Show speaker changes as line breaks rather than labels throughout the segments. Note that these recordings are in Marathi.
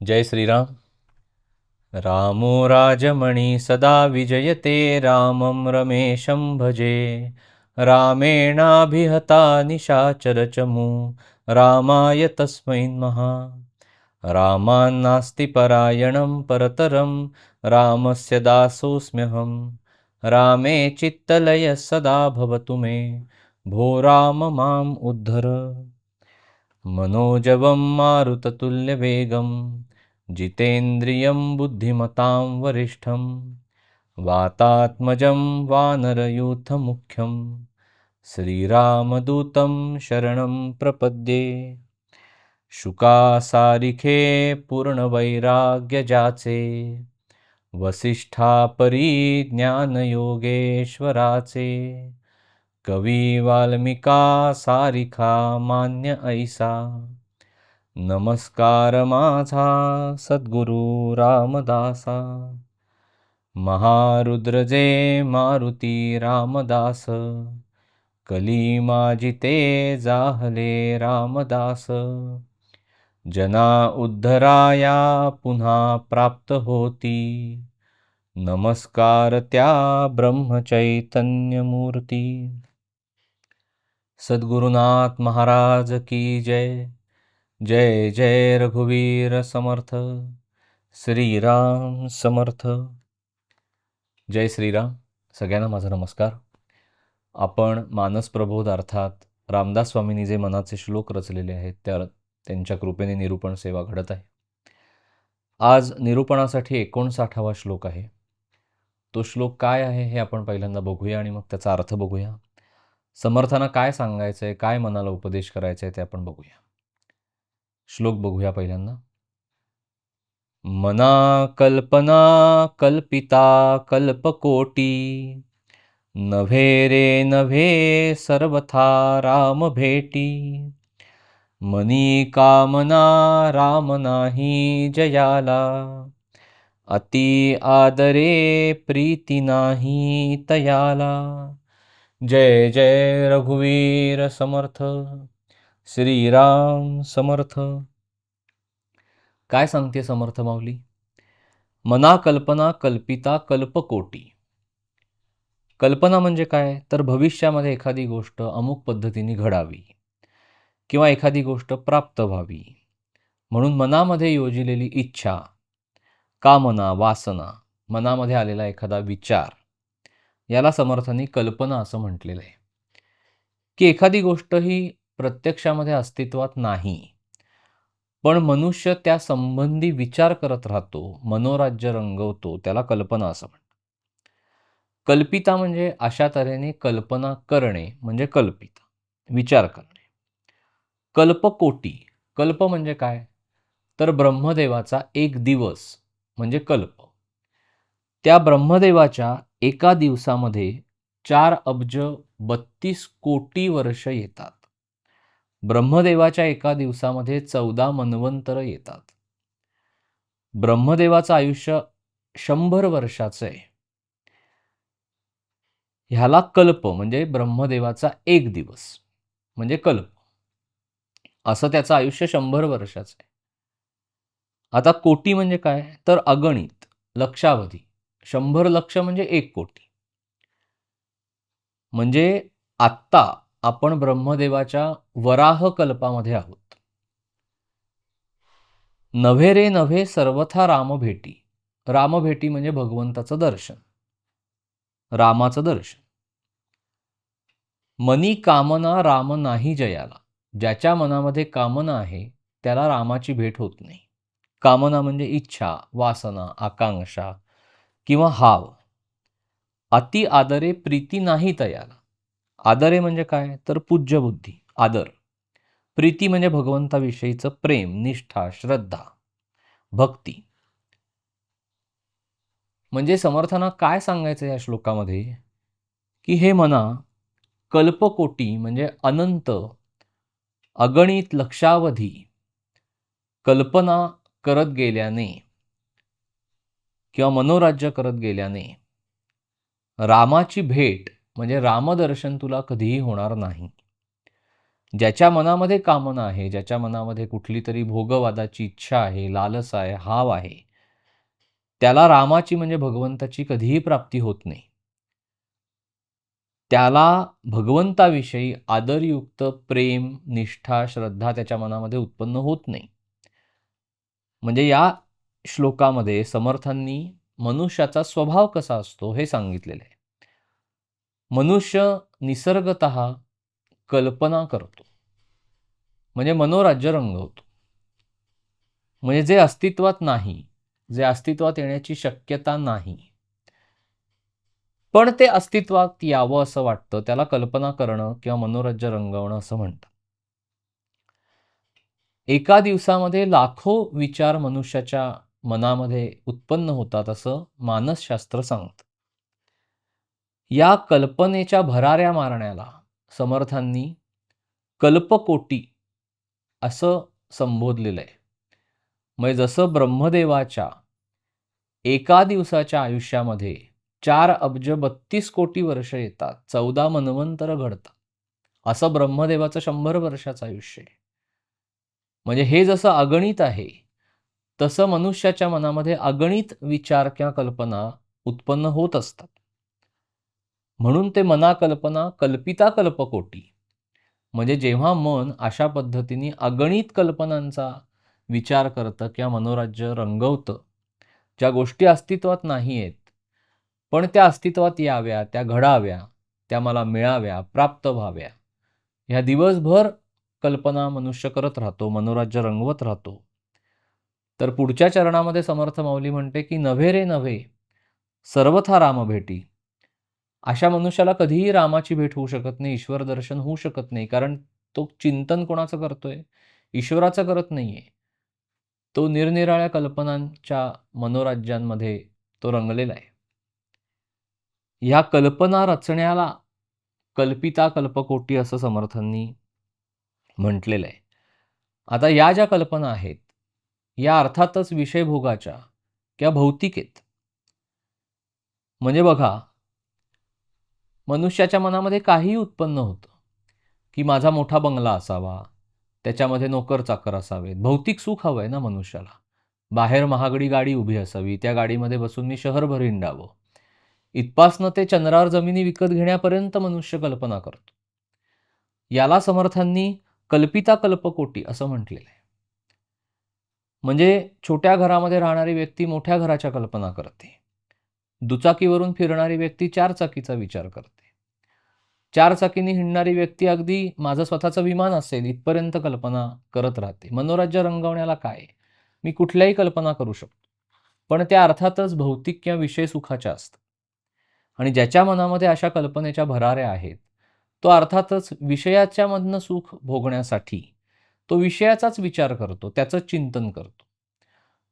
जय श्रीराम. रामो राजमणि सदा विजयते, रामं रमेशं भजे. रामेणाभिहता निशाचरचमू, रामाय तस्मै नमः. रामान्नास्ति परायणं परतरं, रामस्य दासोऽस्म्यहं. रामे चित्तलयः सदा भवतु मे, भो राम माम् उद्धर. मनोजवं मारुततुल्यवेगं, जितेन्द्रियं बुद्धिमतां वरिष्ठं. वातात्मजं वानरयूथमुख्यं, श्रीरामदूतं शरणं प्रपद्ये. शुकासारिखे पूर्णवैराग्यजाचे, वसिष्ठापरी ज्ञानयोगेश्वराचे. कवी वाल्मिका सारिखा मान्य ऐसा, नमस्कार माझा सद्गुरु रामदासा. महारुद्रजे मारुती रामदास, कली माजिते जाहले रामदास. जना उद्धराया पुन्हा प्राप्त होती, नमस्कार त्या ब्रह्मचैतन्यमूर्ती. सद्गुरुनाथ महाराज की जय. जय जय रघुवीर समर्थ. श्रीराम समर्थ. जय श्रीराम. सगळ्यांना माझा नमस्कार. आपण मानस प्रबोध अर्थात रामदास स्वामींनी जे मनाचे श्लोक रचलेले आहेत त्यांच्या कृपेने निरूपण सेवा घडत आहे. आज निरूपणासाठी 59वा श्लोक आहे. तो श्लोक काय आहे हे आपण पहिल्यांदा बघूया आणि मग त्याचा अर्थ बघूया. समर्थांना काय सांगायचं आहे, काय मनाला उपदेश करायचा आहे ते आपण बघूया. श्लोक बघूया पहिल्यांदा. मना कल्पना कल्पिता कल्पकोटी, नभे रे नभे सर्वथा राम भेटी. मनी कामना राम नाही जयाला, अति आदरे प्रीती नाही तयाला. जय जय रघुवीर समर्थ. श्रीराम समर्थ. काय सांगते समर्थ माऊली? मना कल्पना कल्पिता कल्पकोटी. कल्पना म्हणजे काय? तर भविष्यामध्ये एखादी गोष्ट अमुक पद्धतीने घडावी किंवा एखादी गोष्ट प्राप्त व्हावी म्हणून मनामध्ये योजिलेली इच्छा, कामना, वासना, मनामध्ये आलेला एखादा विचार, याला समर्थांनी कल्पना असं म्हटलेलं आहे. की एखादी गोष्ट ही प्रत्यक्षामध्ये अस्तित्वात नाही, पण मनुष्य त्या संबंधी विचार करत राहतो, मनोराज्य रंगवतो, त्याला कल्पना असं म्हणतात. कल्पिता म्हणजे अशा तऱ्हेने कल्पना करणे म्हणजे कल्पिता, विचार करणे. कल्पकोटी. कल्प म्हणजे काय? तर ब्रह्मदेवाचा एक दिवस म्हणजे कल्प. त्या ब्रह्मदेवाच्या एका दिवसामध्ये 4,32,00,00,000 वर्ष येतात. ब्रह्मदेवाच्या एका दिवसामध्ये 14 मन्वंतर येतात. ब्रह्मदेवाचं आयुष्य 100 वर्षाचं आहे. ह्याला कल्प म्हणजे ब्रह्मदेवाचा एक दिवस म्हणजे कल्प, असं त्याचं आयुष्य 100 वर्षाचं आहे. आता कोटी म्हणजे काय? तर अगणित, लक्षावधी. 100 लक्ष म्हणजे 1 कोटी. म्हणजे आत्ता आपण ब्रह्मदेवाच्या वराह कल्पामध्ये आहोत. नव्हे रे नव्हे सर्वथा रामभेटी. रामभेटी म्हणजे भगवंताचं दर्शन, रामाचं दर्शन. मनी कामना राम नाही जयाला. ज्याच्या मनामध्ये कामना आहे त्याला रामाची भेट होत नाही. कामना म्हणजे इच्छा, वासना, आकांक्षा किंवा हाव. अति आदरे प्रीती नाही तयाला. आदरे म्हणजे काय? तर पूज्य बुद्धी, आदर. प्रीती म्हणजे भगवंताविषयीचं प्रेम, निष्ठा, श्रद्धा, भक्ती. म्हणजे समर्थांना काय सांगायचं या श्लोकामध्ये? की हे मना, कल्पकोटी म्हणजे अनंत, अगणित, लक्षावधी कल्पना करत गेल्याने किंवा मनोराज्य करत गेल्याने रामाची भेट म्हणजे रामदर्शन तुला कधीही होणार नाही. ज्याच्या मनामध्ये कामना आहे, ज्याच्या मनामध्ये कुठली तरी भोगवादाची इच्छा आहे, लालसा आहे, हाव आहे, त्याला रामाची म्हणजे भगवंताची कधीही प्राप्ती होत नाही. त्याला भगवंताविषयी आदरयुक्त प्रेम, निष्ठा, श्रद्धा त्याच्या मनामध्ये उत्पन्न होत नाही. म्हणजे या श्लोकामध्ये समर्थांनी मनुष्याचा स्वभाव कसा असतो हे सांगितलेलं आहे. मनुष्य निसर्गतः कल्पना करतो. म्हणजे मनोराज्य रंगवतो. म्हणजे जे अस्तित्वात नाही, जे अस्तित्वात येण्याची शक्यता नाही, पण ते अस्तित्वात यावं असं वाटतं, त्याला कल्पना करणं किंवा मनोराज्य रंगवणं असं म्हणतात. एका दिवसामध्ये लाखो विचार मनुष्याच्या मनामध्ये उत्पन्न होतात असं मानसशास्त्र सांगतं. या कल्पनेच्या भराऱ्या मारण्याला समर्थांनी कल्पकोटी असं संबोधलेलं आहे. म्हणजे जसं ब्रह्मदेवाच्या एका दिवसाच्या आयुष्यामध्ये 4,32,00,00,000 वर्ष येतात, 14 मन्वंतर घडतात, असं ब्रह्मदेवाचं 100 वर्षाचं आयुष्य आहे. म्हणजे हे जसं अगणित आहे, तसं मनुष्याच्या मनामध्ये अगणित विचार किंवा कल्पना उत्पन्न होत असतात. म्हणून ते मना कल्पना कल्पिता कल्पकोटी. म्हणजे जेव्हा मन अशा पद्धतीने अगणित कल्पनांचा विचार करतं किंवा मनोराज्य रंगवतं, ज्या गोष्टी अस्तित्वात नाही आहेत, पण त्या अस्तित्वात याव्या, त्या घडाव्या, त्या मला मिळाव्या, प्राप्त व्हाव्या, ह्या दिवसभर कल्पना मनुष्य करत राहतो, मनोराज्य रंगवत राहतो. तर पुढच्या चरणामध्ये समर्थ माऊली म्हणते की नव्हे रे नव्हे सर्वथा राम भेटी. अशा मनुष्याला कधीही रामाची भेट होऊ शकत नाही, ईश्वर दर्शन होऊ शकत नाही. कारण तो चिंतन कोणाचं करतोय? ईश्वराचं करत नाहीये. तो निरनिराळ्या कल्पनांच्या मनोराज्यांमध्ये तो रंगलेला आहे. ह्या कल्पना रचण्याला कल्पिता कल्पकोटी असं समर्थांनी म्हटलेलं आहे. आता या ज्या कल्पना आहेत, या अर्थातच विषयभोगाच्या किंवा भौतिक आहेत. म्हणजे बघा, मनुष्याच्या मनामध्ये काहीही उत्पन्न होतं, की माझा मोठा बंगला असावा, त्याच्यामध्ये नोकर-चाकर असावेत. भौतिक सुख हवंय ना मनुष्याला. बाहेर महागडी गाडी उभी असावी, त्या गाडीमध्ये बसून मी शहरभर हिंडावं. इथपासनं ते चंद्रावर जमिनी विकत घेण्यापर्यंत मनुष्य कल्पना करतो. याला समर्थांनी कल्पिता कल्पकोटी असं म्हटलेलं आहे. म्हणजे छोट्या घरामध्ये राहणारी व्यक्ती मोठ्या घराच्या कल्पना करते. दुचाकीवरून फिरणारी व्यक्ती 4 चाकीचा विचार करते. 4 चाकीने हिंडणारी व्यक्ती अगदी माझं स्वतःचं विमान असेल इथपर्यंत कल्पना करत राहते. मनोराज्य रंगवण्याला काय? मी कुठल्याही कल्पना करू शकतो. पण त्या अर्थातच भौतिक किंवा विषय सुखाच्या असतात. आणि ज्याच्या मनामध्ये अशा कल्पनेच्या भराऱ्या आहेत, तो अर्थातच विषयाच्या मधनं सुख भोगण्यासाठी तो विषयाचाच विचार करतो, त्याचंच चिंतन करतो.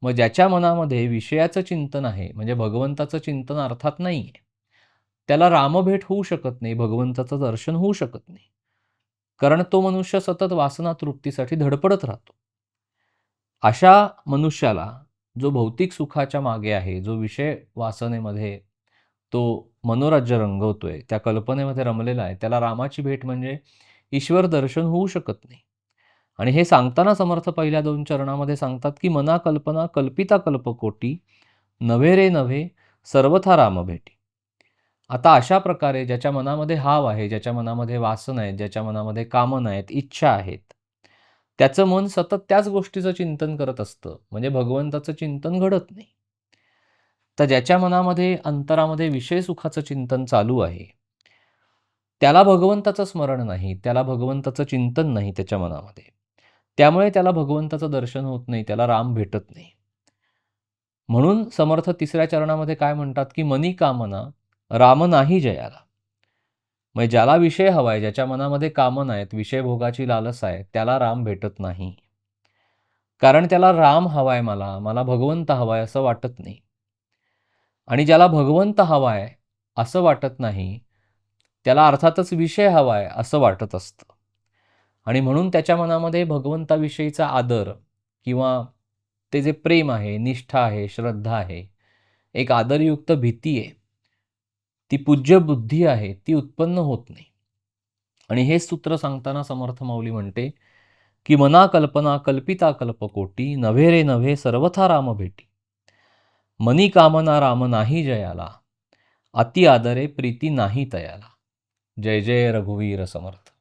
मग ज्याच्या मनामध्ये विषयाचं चिंतन आहे, म्हणजे भगवंताचं चिंतन अर्थात नाही आहे, त्याला रामभेट होऊ शकत नाही, भगवंताचं दर्शन होऊ शकत नाही. कारण तो मनुष्य सतत वासना तृप्तीसाठी धडपडत राहतो. अशा मनुष्याला जो भौतिक सुखाच्या मागे आहे, जो विषय वासनेमध्ये तो मनोराज्य रंगवतोय, त्या कल्पनेमध्ये रमलेला आहे, त्याला रामाची भेट म्हणजे ईश्वर दर्शन होऊ शकत नाही. आणि हे सांगताना समर्थ पहिल्या 2 चरणामध्ये सांगतात, की मना कल्पना कल्पिता कल्पकोटी, नव्हे रे नव्हे सर्वथा राम भेटी. आता अशा प्रकारे ज्याच्या मनामध्ये हाव आहे, ज्याच्या मनामध्ये वासना आहेत, ज्याच्या मनामध्ये कामना आहेत, इच्छा आहेत, त्याचं मन सतत त्याच गोष्टीचं चिंतन करत असतं. म्हणजे भगवंताचं चिंतन घडत नाही. तर ज्याच्या मनामध्ये अंतरामध्ये विषय सुखाचं चिंतन चालू आहे, त्याला भगवंताचं स्मरण नाही, त्याला भगवंताचं चिंतन नाही त्याच्या मनामध्ये. त्यामुळे त्याला भगवंताचं दर्शन होत नाही, त्याला राम भेटत नाही. म्हणून समर्थ 3ऱ्या चरणामध्ये काय म्हणतात, की मनी कामना राम नाही जयाला. म्हणजे ज्याला विषय हवाय, ज्याच्या मनामध्ये कामना आहेत, विषयभोगाची लालसा आहे, त्याला राम भेटत नाही. कारण त्याला राम हवाय मला भगवंत हवाय असं वाटत नाही. आणि ज्याला भगवंत हवाय असं वाटत नाही, त्याला अर्थातच विषय हवाय असं वाटत असतं. आणि म्हणून त्याच्या मनामध्ये भगवंताविषयीचा आदर किंवा ते जे प्रेम आहे, निष्ठा आहे, श्रद्धा आहे, एक आदरयुक्त भीती आहे. ती पूज्य बुद्धी आहे ती उत्पन्न होत नाही. आणि हे सूत्र सांगताना समर्थ माऊली म्हणते, की "मना कल्पना कल्पिता कल्पकोटी, नव्हे रे नव्हे सर्वथा राम भेटी. मनी कामना राम नाही जयाला, अति आदरे प्रीती नाही तयाला." जय जय रघुवीर समर्थ.